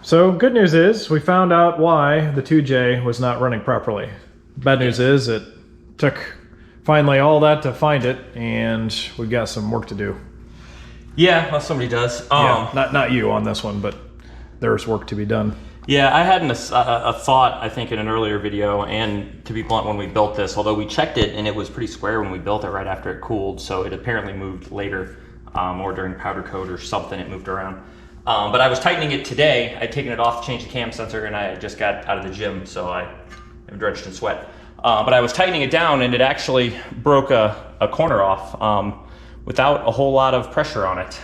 So good news is we found out why the 2J was not running properly. Bad news is it took finally all that to find it, and we've got some work to do. Yeah, well, somebody does. Yeah, not you on this one, but there's work to be done. Yeah, I had a thought, I think, in an earlier video, and to be blunt, when we built this, although we checked it and it was pretty square when we built it right after it cooled, so it apparently moved later, or during powder coat or something, it moved around. But I was tightening it today. I'd taken it off to change the cam sensor, and I just got out of the gym, so I am drenched in sweat. But I was tightening it down, and it actually broke a corner off without a whole lot of pressure on it.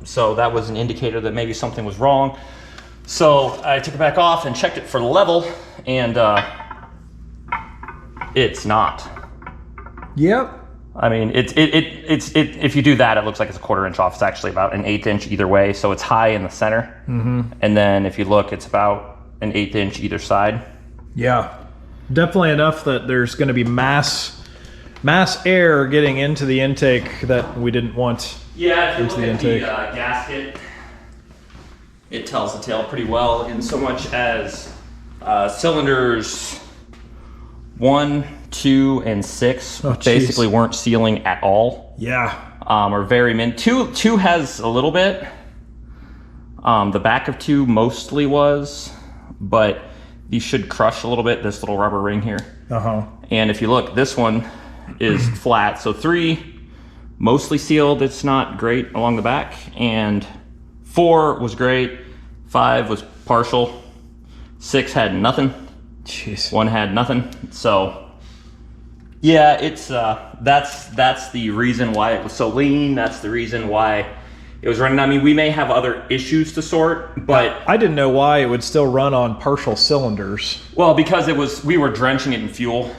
So that was an indicator that maybe something was wrong. So I took it back off and checked it for the level, and it's not. Yep. I mean, it's if you do that, it looks like it's a 1/4 inch off. It's actually about an 1/8 inch either way, so it's high in the center. Mm-hmm. And then if you look, it's about an 1/8 inch either side. Yeah, definitely enough that there's going to be mass air getting into the intake that we didn't want. Yeah, if you look at the gasket, it tells the tale pretty well in so much as cylinders 1, 2, and 6 basically weren't sealing at all. Yeah. Or very min. 2 has a little bit. The back of 2 mostly was, but these should crush a little bit, this little rubber ring here. Uh-huh. And if you look, this one is flat. So 3, mostly sealed. It's not great along the back. And 4 was great. 5 was partial. 6 had nothing. Jeez. 1 had nothing. So yeah, it's that's the reason why it was so lean. That's the reason why it was running. I mean, we may have other issues to sort, but I didn't know why it would still run on partial cylinders. Well, because we were drenching it in fuel.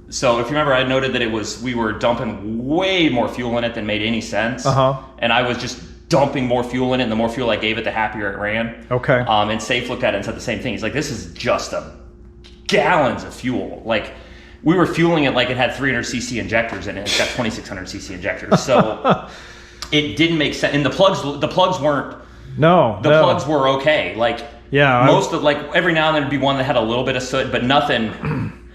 So if you remember, I noted that we were dumping way more fuel in it than made any sense. And I was just dumping more fuel in it, and the more fuel I gave it, the happier it ran. Okay. And Safe looked at it and said the same thing. He's like, this is just gallons of fuel. Like, we were fueling it like it had 300cc injectors in it. It's got 2600cc injectors. So it didn't make sense. And the plugs weren't. No. The plugs were okay. Like, yeah, like every now and then there'd be one that had a little bit of soot, but nothing.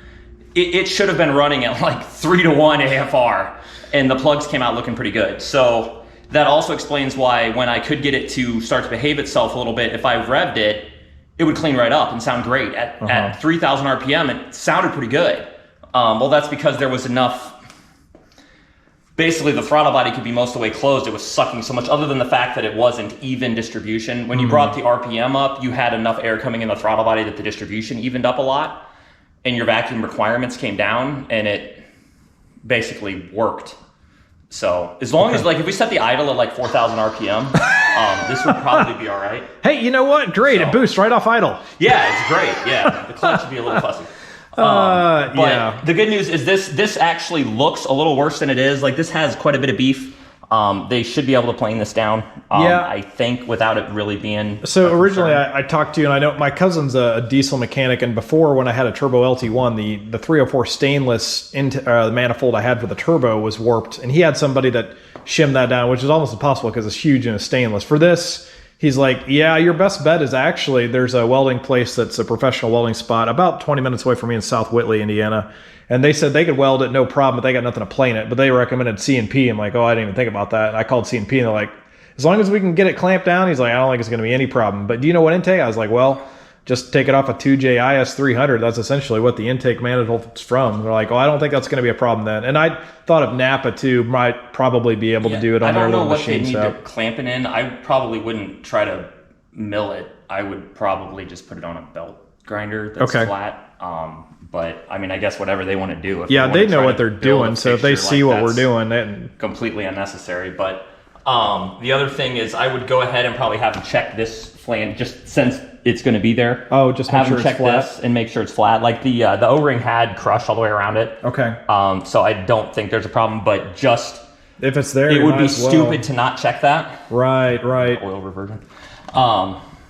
It should have been running at like 3-to-1 AFR, and the plugs came out looking pretty good. So that also explains why when I could get it to start to behave itself a little bit, if I revved it, it would clean right up and sound great. At 3,000 RPM, it sounded pretty good. Well, that's because there was enough. Basically, the throttle body could be most of the way closed. It was sucking so much, other than the fact that it wasn't even distribution. When you brought the RPM up, you had enough air coming in the throttle body that the distribution evened up a lot, and your vacuum requirements came down, and it basically worked. So as long as, like, if we set the idle at like 4,000 RPM, this would probably be all right. Hey, you know what? Great, it boosts right off idle. Yeah, it's great. Yeah, the clutch would be a little fussy. But yeah. The good news is this actually looks a little worse than it is. Like, this has quite a bit of beef. They should be able to plane this down, I think, without it really being. So originally I talked to you, and I know my cousin's a diesel mechanic, and before, when I had a turbo LT1, the 304 stainless the manifold I had for the turbo was warped, and he had somebody that shimmed that down, which is almost impossible because it's huge and it's stainless. For this, he's like, yeah, your best bet is actually, there's a welding place that's a professional welding spot about 20 minutes away from me in South Whitley, Indiana. And they said they could weld it, no problem, but they got nothing to plane it. But they recommended C&P. I'm like, oh, I didn't even think about that. And I called C&P, and they're like, as long as we can get it clamped down, he's like, I don't think it's going to be any problem. But do you know what intake? I was like, well, just take it off a 2J IS300. That's essentially what the intake manifold's from. They're like, oh, I don't think that's going to be a problem then. And I thought of Napa too, might probably be able to do it on their little machine. I don't know what they need to clamp it in. I probably wouldn't try to mill it. I would probably just put it on a belt grinder that's flat. But I mean, I guess whatever they want to do. Yeah, they know what they're doing. So if they see what we're doing, then completely unnecessary. But the other thing is, I would go ahead and probably have them check this flange, just since it's going to be there. Oh, just have make sure them check it's flat this and make sure it's flat. Like the O-ring had crushed all the way around it. Okay. So I don't think there's a problem. But just if it's there, it would be stupid to not check that. Right. Oil reversion.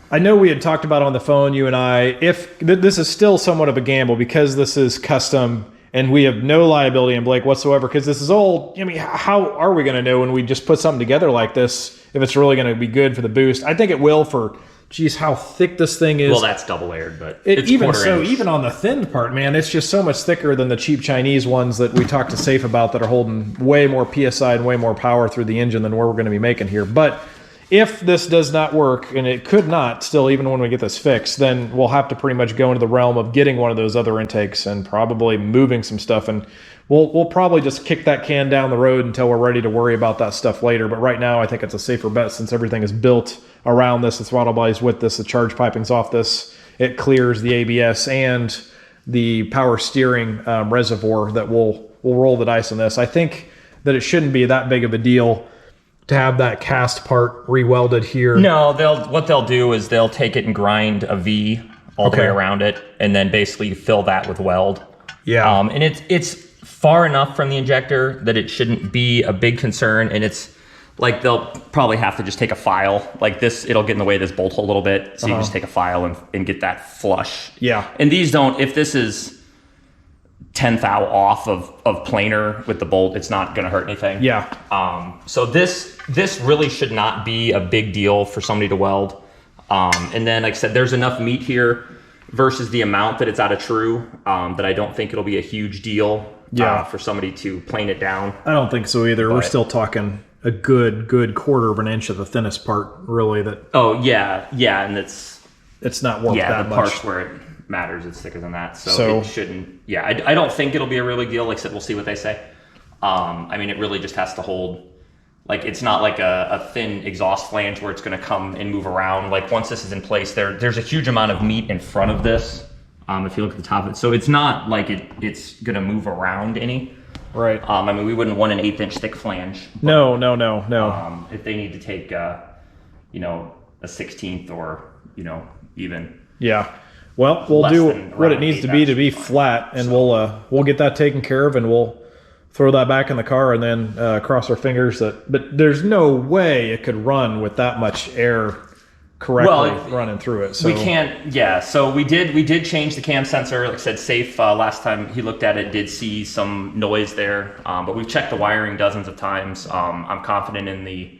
I know we had talked about on the phone, you and I, if this is still somewhat of a gamble because this is custom and we have no liability in Blake whatsoever because this is old. I mean, how are we going to know when we just put something together like this if it's really going to be good for the boost? I think it will for geez, how thick this thing is. Well, that's double layered, but It's even so, inch. even on the thin part, man, it's just so much thicker than the cheap Chinese ones that we talked to Safe about that are holding way more PSI and way more power through the engine than we're going to be making here. But if this does not work, and it could not still even when we get this fixed, then we'll have to pretty much go into the realm of getting one of those other intakes and probably moving some stuff. And we'll probably just kick that can down the road until we're ready to worry about that stuff later. But right now, I think it's a safer bet since everything is built around this. The throttle body's with this, the charge piping's off this. It clears the ABS and the power steering reservoir that we'll roll the dice on this. I think that it shouldn't be that big of a deal to have that cast part re-welded here. No, what they'll do is they'll take it and grind a V all the way around it, and then basically fill that with weld. Yeah. And it's far enough from the injector that it shouldn't be a big concern, and it's like they'll probably have to just take a file like this. It'll get in the way of this bolt hole a little bit, so you just take a file and get that flush. Yeah. And these don't, if this is 10th thou off of planar with the bolt, it's not going to hurt anything. Yeah. So this really should not be a big deal for somebody to weld. And then, like I said, there's enough meat here versus the amount that it's out of true that I don't think it'll be a huge deal for somebody to plane it down. I don't think so either. We're still talking a good quarter of an inch of the thinnest part, really. That. Oh yeah, and it's not warped that the much. parts where it matters, it's thicker than that. So it shouldn't. Yeah, I don't think it'll be a really big deal. Like I said, we'll see what they say. I mean, it really just has to hold. Like, it's not like a thin exhaust flange where it's going to come and move around. Like, once this is in place, there's a huge amount of meat in front of this. If you look at the top of it, so it's not like it's going to move around any. Right. I mean, we wouldn't want an 1/8 inch thick flange. But, no. If they need to take, a 1/16 or even. Yeah. Well, we'll do what it needs to be flat, and we'll get that taken care of, and we'll throw that back in the car, and then cross our fingers that. But there's no way it could run with that much air correctly running through it. So we can't. Yeah. So we did change the cam sensor. Like I said, Safe last time he looked at it did see some noise there, but we've checked the wiring dozens of times. I'm confident in the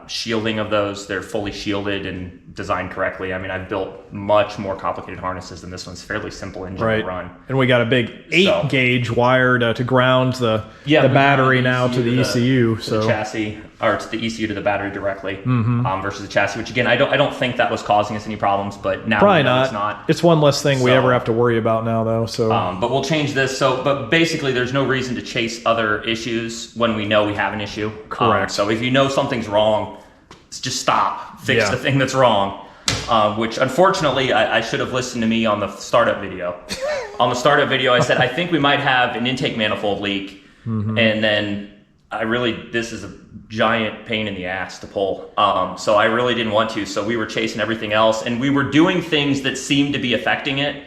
shielding of those. They're fully shielded and designed correctly. I mean, I've built much more complicated harnesses than this one's. Fairly simple engine to run. And we got a big 8-gauge wire to ground the battery now to the ECU. To the chassis, or to the ECU to the battery directly, versus the chassis. Which again, I don't think that was causing us any problems, but now probably it's not. It's one less thing we ever have to worry about now, though. So, but we'll change this. So, but basically, there's no reason to chase other issues when we know we have an issue. Correct. So if you know something's wrong, just stop, fix the thing that's wrong. Which unfortunately, I should have listened to me on the startup video. On the startup video, I said, I think we might have an intake manifold leak. And then this is a giant pain in the ass to pull. So I really didn't want to. So we were chasing everything else, and we were doing things that seemed to be affecting it.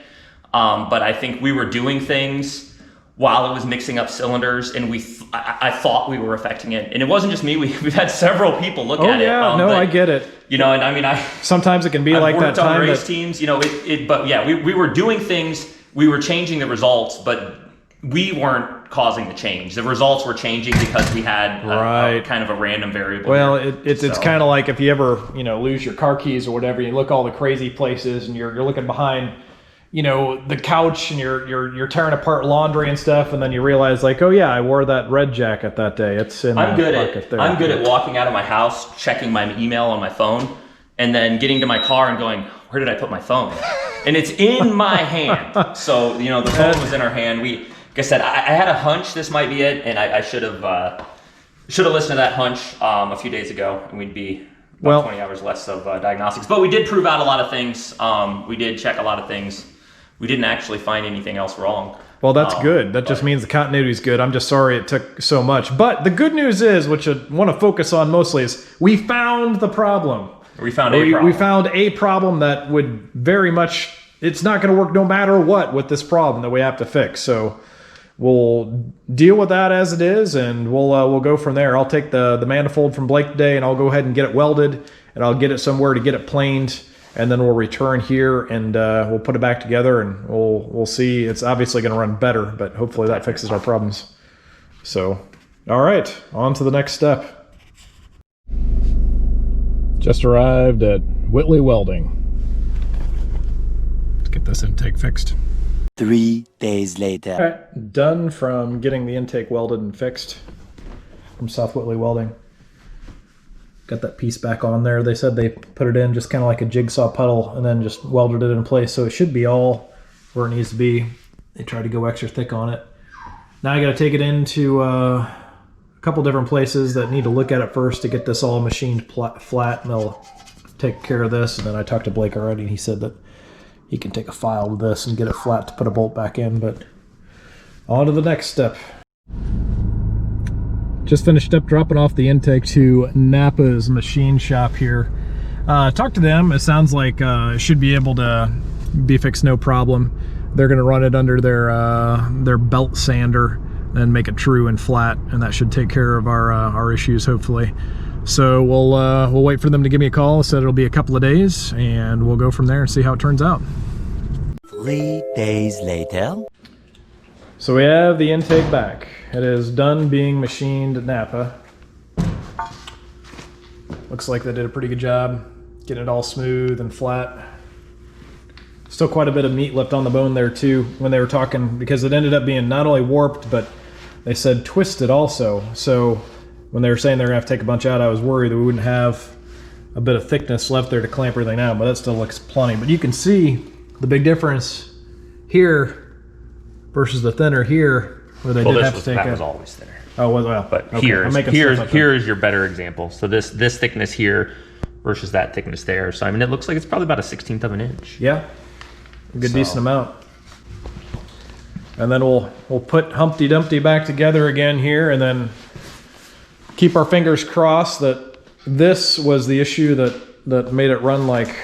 But I think we were doing things while it was mixing up cylinders, and I thought we were affecting it. And it wasn't just me. We've had several people look at it. I get it. And I mean, sometimes it can be like that time. I've worked on race teams, but yeah, we were doing things, we were changing the results, but we weren't causing the change. The results were changing because we had a kind of a random variable. Well, it's kind of like if you ever, lose your car keys or whatever, you look all the crazy places and you're looking behind, the couch, and you're tearing apart laundry and stuff, and then you realize, like, oh yeah, I wore that red jacket that day. It's in I'm the good bucket there. I'm good at walking out of my house, checking my email on my phone, and then getting to my car and going, where did I put my phone? And it's in my hand. So the phone was in our hand. Like I said, I had a hunch this might be it, and I should have listened to that hunch a few days ago, and we'd be about 20 hours less of diagnostics. But we did prove out a lot of things. We did check a lot of things. We didn't actually find anything else wrong. Well, that's good. That just means the continuity is good. I'm just sorry it took so much. But the good news is, which I want to focus on mostly, is we found the problem. We found a problem. We found a problem that would very much, it's not going to work no matter what with this problem that we have to fix. So we'll deal with that as it is, and we'll go from there. I'll take the manifold from Blake today, and I'll go ahead and get it welded, and I'll get it somewhere to get it planed. And then we'll return here, and we'll put it back together, and we'll see. It's obviously going to run better, but hopefully that fixes our problems. So, all right, on to the next step. Just arrived at Whitley Welding. Let's get this intake fixed. 3 days later. All right, done from getting the intake welded and fixed from South Whitley Welding. Got that piece back on there. They said they put it in just kind of like a jigsaw puddle and then just welded it in place. So it should be all where it needs to be. They tried to go extra thick on it. Now I got to take it into a couple different places that need to look at it first to get this all machined flat, and they'll take care of this. And then I talked to Blake already, and he said that he can take a file with this and get it flat to put a bolt back in. But on to the next step. Just finished up dropping off the intake to Napa's machine shop here. Talked to them. It sounds like it should be able to be fixed no problem. They're going to run it under their belt sander and make it true and flat, and that should take care of our issues hopefully. So we'll wait for them to give me a call. Said it'll be a couple of days, and we'll go from there and see how it turns out. 3 days later. So we have the intake back. It is done being machined at Napa. Looks like they did a pretty good job getting it all smooth and flat. Still quite a bit of meat left on the bone there too when they were talking, because it ended up being not only warped, but they said twisted also. So when they were saying they're gonna have to take a bunch out, I was worried that we wouldn't have a bit of thickness left there to clamp everything down, but that still looks plenty. But you can see the big difference here versus the thinner here, where they did have to take that it. was always thinner. Oh, well, But okay. here's your better example. So this thickness here versus that thickness there. So I mean, it looks like it's probably about a 1/16 of an inch. Yeah, a good decent amount. And then we'll put Humpty Dumpty back together again here, and then keep our fingers crossed that this was the issue that made it run like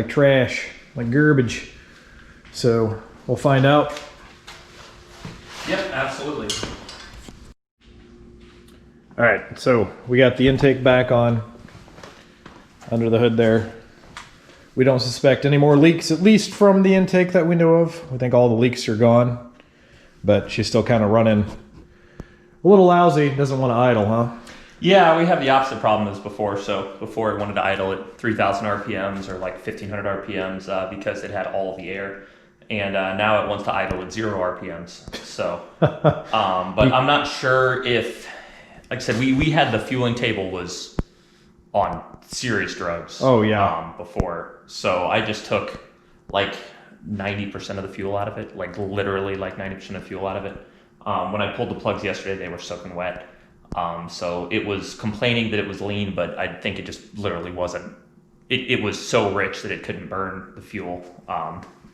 trash, like garbage. So we'll find out. Yep, absolutely. All right, so we got the intake back on under the hood there. We don't suspect any more leaks, at least from the intake that we know of. We think all the leaks are gone, but she's still kind of running a little lousy. Doesn't want to idle, huh? Yeah, we have the opposite problem as before. So before it wanted to idle at 3,000 RPMs or like 1,500 RPMs because it had all of the air. And now it wants to idle at 0 RPMs. So, but I'm not sure if, like I said, we had the fueling table was on serious drugs. Oh yeah. Before, so I just took like 90% of the fuel out of it, like literally like 90% of fuel out of it. When I pulled the plugs yesterday, they were soaking wet. So it was complaining that it was lean, but I think it just literally wasn't. It was so rich that it couldn't burn the fuel.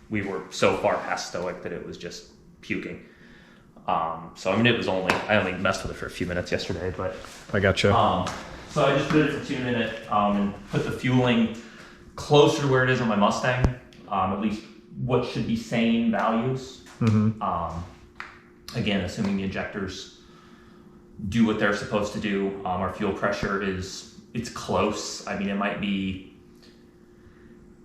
We were so far past stoic that it was just puking. So I mean, I only messed with it for a few minutes yesterday, but I gotcha. so I just did it for 2 minutes and put the fueling closer to where it is on my Mustang, at least what should be sane values. Mm-hmm. Again, assuming the injectors do what they're supposed to do. Our fuel pressure it's close. I mean, it might be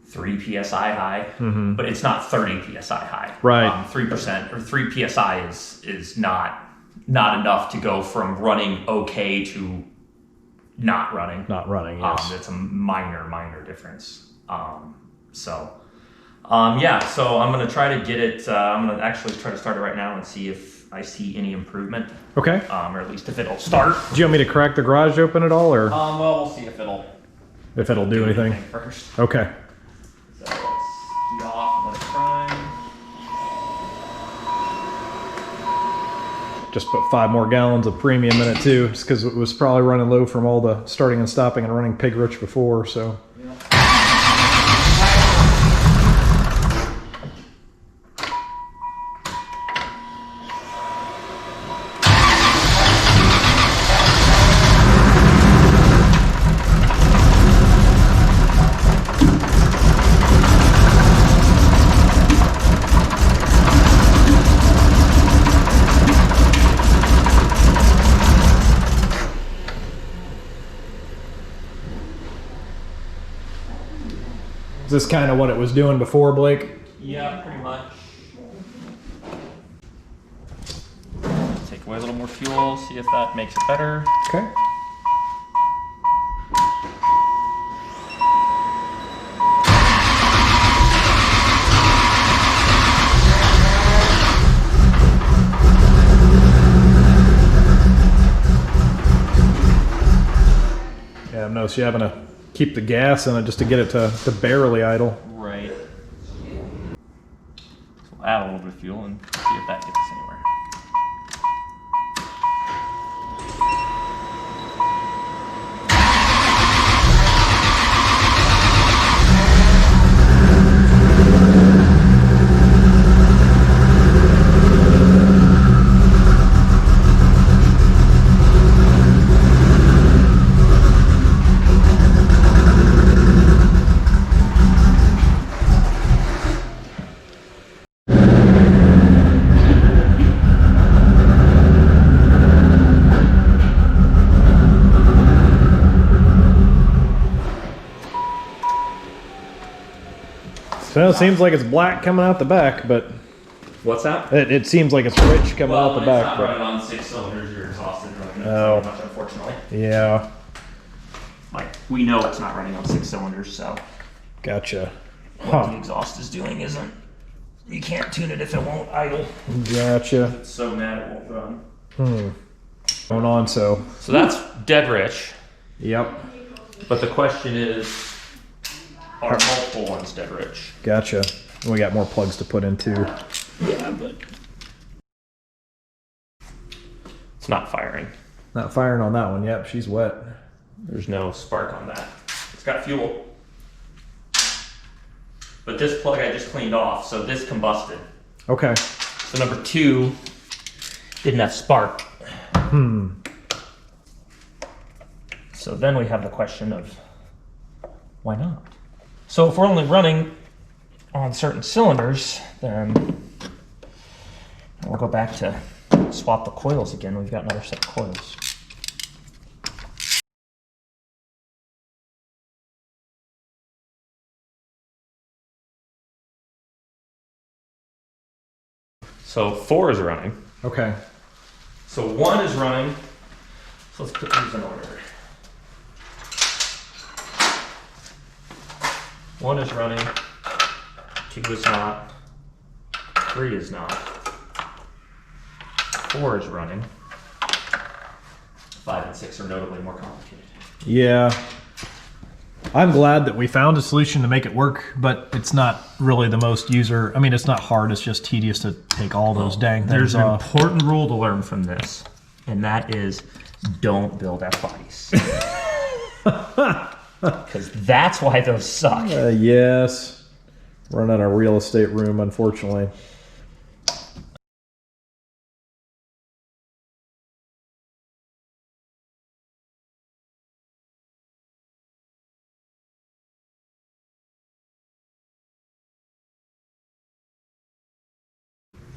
3 psi high, mm-hmm. but it's not 30 psi high. Right. 3% or 3 psi is not enough to go from running okay to not running. Not running. Yes. It's a minor difference. So I'm gonna try to get it. I'm gonna actually try to start it right now and see if I see any improvement. Okay. Or at least if it'll start. Do you want me to crack the garage open at all, or Well, we'll see if it'll do anything first. Okay. So let's be off and let it prime. Just put 5 more gallons of premium in it too, just because it was probably running low from all the starting and stopping and running pig rich before. So. Is this kind of what it was doing before, Blake? Yeah, pretty much. Take away a little more fuel, see if that makes it better. Okay. Yeah, no, so you're having to keep the gas in it just to get it to barely idle. Right. So we'll add a little bit of fuel and see if that gets us anywhere. So it seems like it's black coming out the back, but What's that? it seems like it's rich coming out the Well, back. it's not But, running on 6 cylinders, you're exhausted running Oh. so much, unfortunately. yeah, Like, we know it's not running on 6 cylinders, so gotcha. what the Huh, exhaust is doing isn't. You can't tune it if it won't idle. gotcha. It's so mad it won't run. Going on, so. So that's dead rich. Yep, But the question is, are multiple ones dead rich? gotcha. We got more plugs to put in too. Yeah, but It's not firing. Not firing on that one. Yep, she's wet. There's no spark on that. it's got fuel. But this plug I just cleaned off, so this combusted. Okay. So number 2 didn't have spark. So then we have the question of why not? So if we're only running on certain cylinders, then we'll go back to swap the coils again. We've got another set of coils. So 4 is running. Okay. So 1 is running. So let's put these in order. 1 is running. 2 is not. 3 is not. 4 is running. 5 and 6 are notably more complicated. Yeah. I'm glad that we found a solution to make it work, but it's not really the most user. I mean, it's not hard. It's just tedious to take all those dang things There's an off. important rule to learn from this, and that is don't build F bodies. Because that's why those suck. Yes. Run out of real estate room, unfortunately.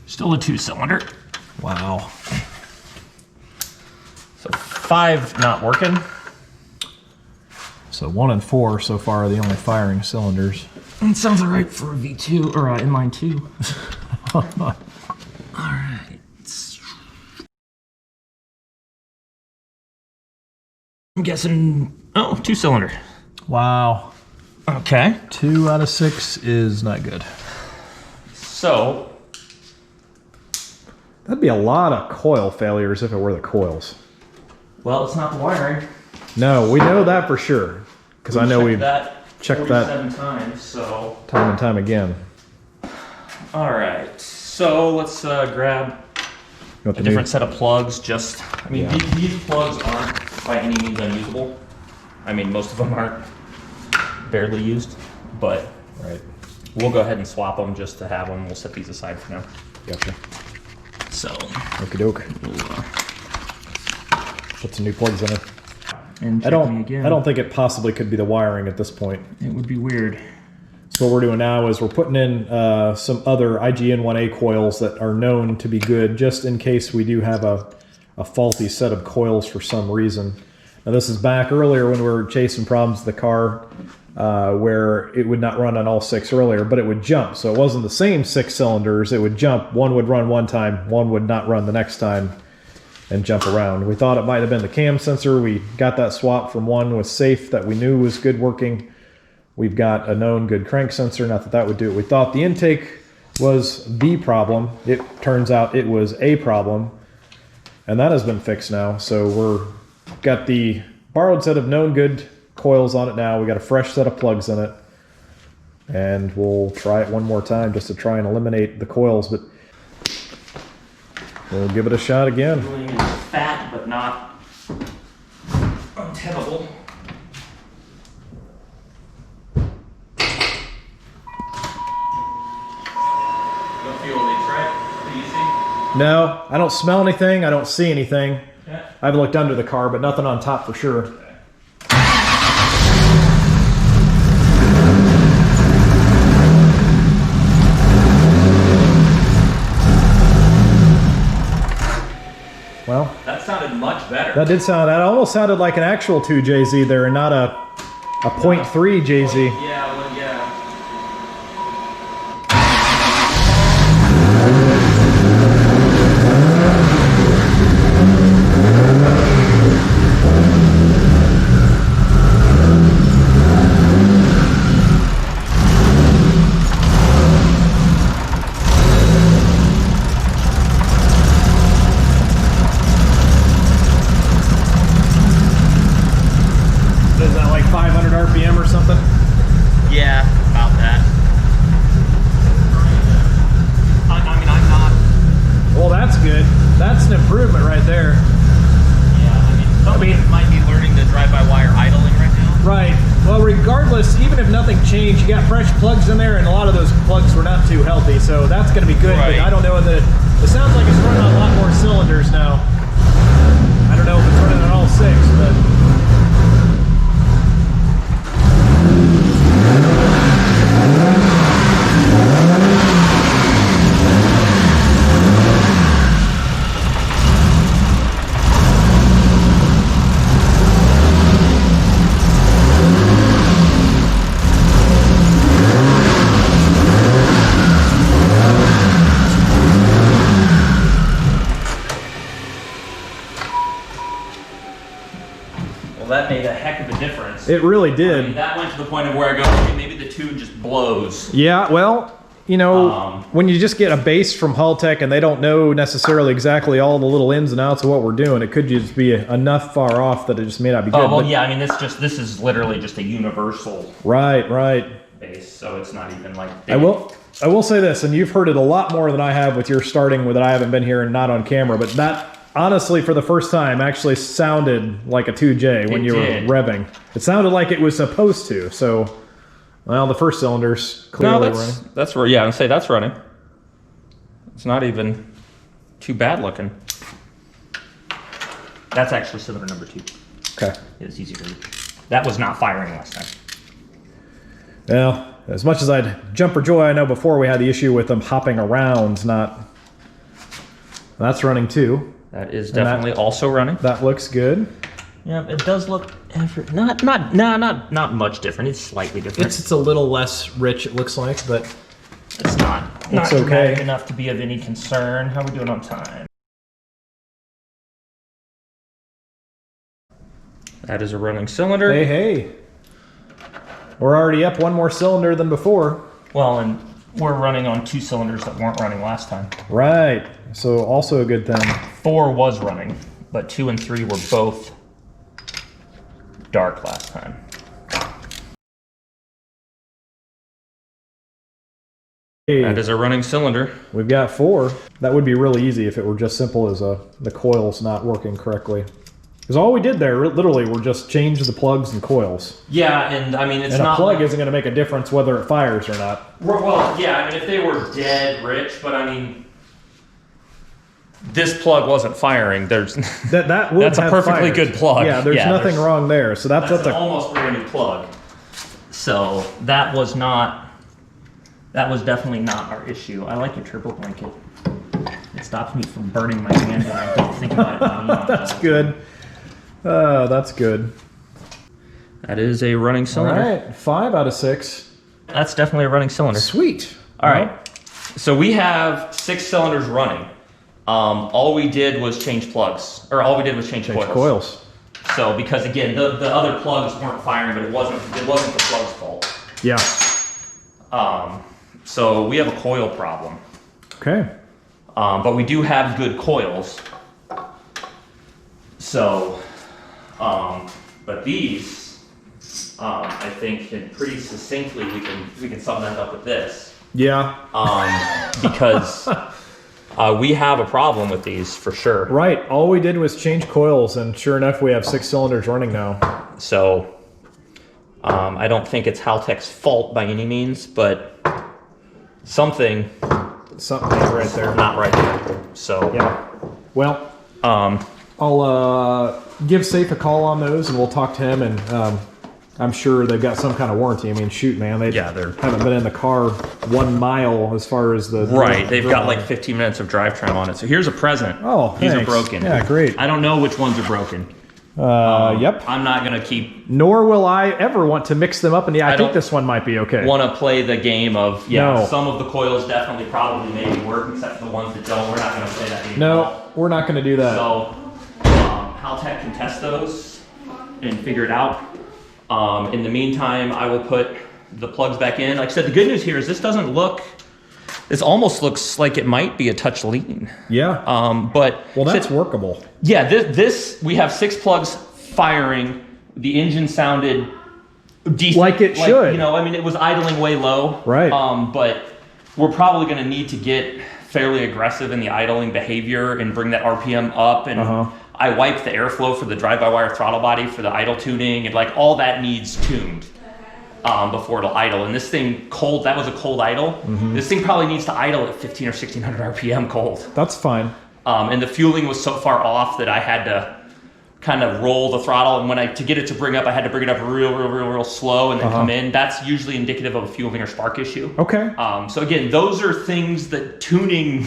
Still a 2-cylinder. Wow. So 5 not working. So 1 and 4 so far are the only firing cylinders. It sounds alright for a V2 or inline 2. Alright. I'm guessing. Oh, 2-cylinder. Wow. Okay. 2 out of 6 is not good. So That'd be a lot of coil failures if it were the coils. well, it's not the wiring. No, we know that for sure. Because I know we've checked that 47 times, so. time and time again. Alright, so let's grab You want a the different set of plugs. Just, I mean, Yeah. these plugs aren't by any means unusable. I mean, most of them aren't barely used, but Right. we'll go ahead and swap them just to have them. We'll set these aside for now. Gotcha. So, Okie doke. Put some new plugs in it. and I check me don't. again. I don't think it possibly could be the wiring at this point. It would be weird. So what we're doing now is we're putting in some other IGN-1A coils that are known to be good, just in case we do have a faulty set of coils for some reason. Now this is back earlier when we were chasing problems with the car, where it would not run on all 6 earlier, but it would jump. So it wasn't the same 6 cylinders. It would jump. One would run one time, one would not run the next time, and jump around. We thought it might have been the cam sensor. We got that swap from one with safe that we knew was good working. We've got a known good crank sensor, not that that would do it. We thought the intake was the problem. It turns out it was a problem, and that has been fixed now. So we're got the borrowed set of known good coils on it now. We got a fresh set of plugs in it. And we'll try it one more time just to try and eliminate the coils, but we'll give it a shot again. Cooling is fat, but not untenable. Don't feel leaks, right? Pretty easy? No, I don't smell anything. I don't see anything. Okay. I haven't looked under the car, but nothing on top for sure. Well, that sounded much better. That did sound, that almost sounded like an actual 2JZ there and not a 0.3 JZ. Yeah, well, yeah. Is that like 500 RPM or something? Yeah, about that. I mean, I'm not. Well, that's good. That's an improvement right there. Yeah, I mean, might be learning to drive-by-wire idling right now. Right. Well, regardless, even if nothing changed, you got fresh plugs in there, and a lot of those plugs were not too healthy, so that's going to be good. Right. But I don't know that it sounds like it's running on a lot more cylinders now. I don't know if it's running on all 6, but. That made a heck of a difference. It really I did. mean, that went to the point of where I go, okay, maybe the tune just blows. Yeah, well, you know, when you just get a base from Haltech and they don't know necessarily exactly all the little ins and outs of what we're doing, it could just be enough far off that it just may not be good. Oh, well, but, yeah, I mean, this is literally just a universal Right. base, so it's not even like... I will say this, and you've heard it a lot more than I have with your starting with it. I haven't been here and not on camera, but that honestly, for the first time, actually sounded like a 2J when you were revving. It sounded like it was supposed to. So, well, the first cylinder's clearly running. That's where, yeah, I'd say that's running. It's not even too bad looking. That's actually cylinder number 2. Okay. It's easy to read. That was not firing last time. Well, as much as I'd jump for joy, I know before we had the issue with them hopping around, not... That's running too. That is definitely also running. That looks good. Yeah, it does look not much different. It's slightly different. It's a little less rich, it looks like, but It's not okay. dramatic enough to be of any concern. How are we doing on time? That is a running cylinder. hey. We're already up one more cylinder than before. Well, and we're running on 2 cylinders that weren't running last time. Right. So also a good thing. 4 was running, but 2 and 3 were both dark last time. Hey, That is a running cylinder. we've got 4. That would be really easy if it were just simple as the coils not working correctly. Because all we did there, literally, were just change the plugs and coils. Yeah, and I mean, it's And a not plug like, isn't going to make a difference whether it fires or not. well, yeah, I mean, if they were dead rich, but I mean, this plug wasn't firing. There's That would That's a have perfectly fires. good plug. Yeah, there's Yeah, nothing there's- wrong there. So that's an a almost brand new plug. So that was definitely not our issue. I like your turbo blanket. It stops me from burning my hand when I don't think about it. that's good. That's good. That is a running All cylinder. right, 5 out of 6. That's definitely a running cylinder. Sweet. All right. So we have 6 cylinders running. All we did was change plugs, or all we did was change Coils. So because again, the other plugs weren't firing, but it wasn't the plug's fault. Yeah. So we have a coil problem. Okay. But we do have good coils. So, but these I think, and pretty succinctly we can sum that up with this. Yeah. Because we have a problem with these for sure. Right. All we did was change coils, and sure enough, we have 6 cylinders running now. So I don't think it's Haltech's fault by any means, but something ain't right there. not right there. So Yeah. Well, I'll give Safe a call on those, and we'll talk to him, and I'm sure they've got some kind of warranty. I mean, shoot, man, they haven't been in the car 1 mile as far as the... Right, they've got like 15 minutes of drive time on it. So here's a present. Oh, these thanks. are broken. Yeah, great. I don't know which ones are broken. Yep. I'm not going to keep... Nor will I ever want to mix them up, and I think this one might be okay. Want to play the game of, No. some of the coils definitely probably maybe work, except for the ones that don't. We're not going to play that game. No, we're not going to do that. So Haltech can test those and figure it out. In the meantime, I will put the plugs back in. Like I said, the good news here is this doesn't look... This almost looks like it might be a touch lean. Yeah. But well, that's workable. Yeah, this we have 6 plugs firing. The engine sounded decent, like it should. You know, I mean, it was idling way low. Right. But we're probably going to need to get fairly aggressive in the idling behavior and bring that RPM up. And I wiped the airflow for the drive-by-wire throttle body for the idle tuning, and like all that needs tuned before it'll idle. And this thing cold, that was a cold idle. This thing probably needs to idle at 15 or 1600 RPM cold. That's fine. And the fueling was so far off that I had to kind of roll the throttle, and to get it to bring up, I had to bring it up real slow and then come in. That's usually indicative of a fueling or spark issue. Okay. So again, those are things that tuning...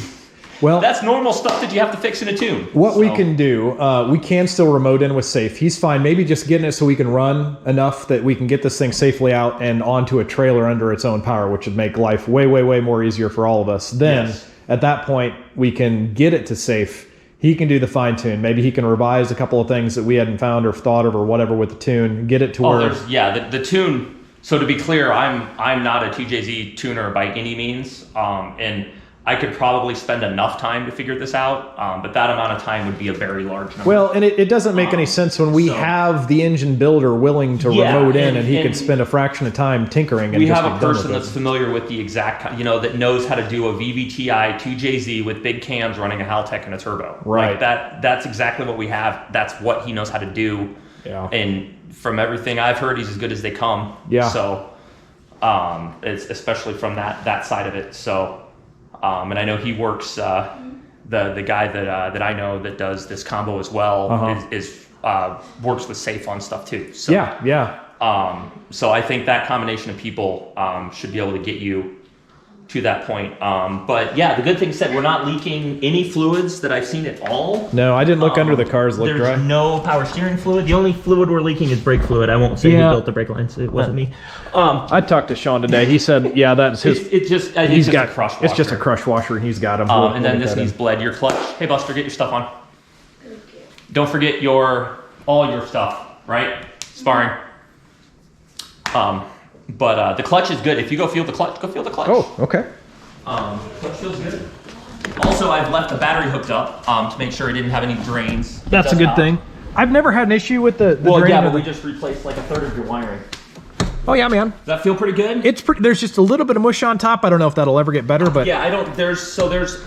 Well, that's normal stuff that you have to fix in a tune. What we can do, we can still remote in with Safe. He's fine. Maybe just getting it so we can run enough that we can get this thing safely out and onto a trailer under its own power, which would make life way more easier for all of us. Then, at that point, we can get it to Safe. He can do the fine tune. Maybe he can revise a couple of things that we hadn't found or thought of or whatever with the tune. Get it to where... the tune. So to be clear, I'm not a TJZ tuner by any means, and I could probably spend enough time to figure this out, but that amount of time would be a very large number. Well, and it doesn't make any sense when we have the engine builder willing to remote in, and he could spend a fraction of time tinkering. And we have a person that's familiar with the exact, that knows how to do a VVTi 2JZ with big cams running a Haltech and a turbo. Right. Like that's exactly what we have. That's what he knows how to do. Yeah. And from everything I've heard, he's as good as they come. Yeah. So, it's especially from that side of it. So. And I know he works. The guy that I know that does this combo as well is works with Safe on stuff too. So, yeah. So I think that combination of people should be able to get you to that point. But yeah, the good thing said, we're not leaking any fluids that I've seen at all. No, I didn't look under the cars. Look dry. There's no power steering fluid. The only fluid we're leaking is brake fluid. I won't say who built the brake lines. It wasn't me. I talked to Sean today. He said, "Yeah, that's his." It's just a crush washer. It's just a crush washer, and he's got them. And then this needs bled. Your clutch. Hey, Buster, get your stuff on. Okay. Don't forget all your stuff. Right, sparring. But the clutch is good. If you go feel the clutch, go feel the clutch. Oh, okay. Clutch feels good. Also, I've left the battery hooked up to make sure it didn't have any drains. That's a good thing. I've never had an issue with the drain. Yeah, but we just replaced like a third of your wiring. Oh yeah, man. Does that feel pretty good? It's pretty. There's just a little bit of mush on top. I don't know if that'll ever get better, but yeah, I don't. There's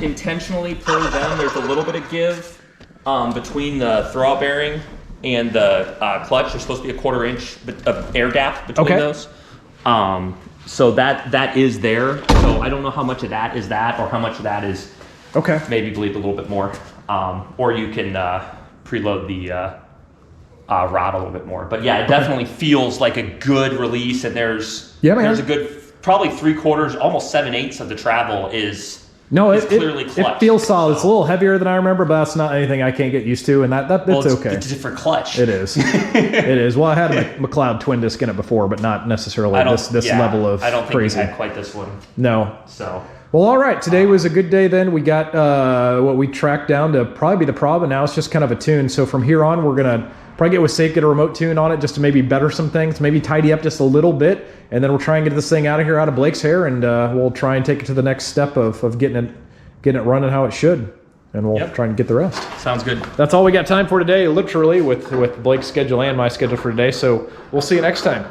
intentionally per them. There's a little bit of give between the throwout bearing and the clutch. There's supposed to be a 1/4 inch of air gap between those. So that is there. So I don't know how much of that is that, or how much of that is maybe bleed a little bit more. Or you can preload the rod a little bit more. But yeah, it definitely feels like a good release, and there's a good probably 3/4, almost 7/8 of the travel is clearly clutch. It feels solid. It's a little heavier than I remember, but that's not anything I can't get used to, and that's okay. It's a different clutch. It is. It is. Well, I had a McLeod twin disc in it before, but not necessarily this level of crazy. I don't think we had quite this one. No. So. Well, all right. Today was a good day then. We got what we tracked down to probably be the prob, and now it's just kind of a tune. So from here on, we're going to probably get with Safe, get a remote tune on it just to maybe better some things, maybe tidy up just a little bit, and then we'll try and get this thing out of Blake's hair, and we'll try and take it to the next step of getting it running how it should, and we'll try and get the rest. Sounds good. That's all we got time for today, literally, with Blake's schedule and my schedule for today. So we'll see you next time.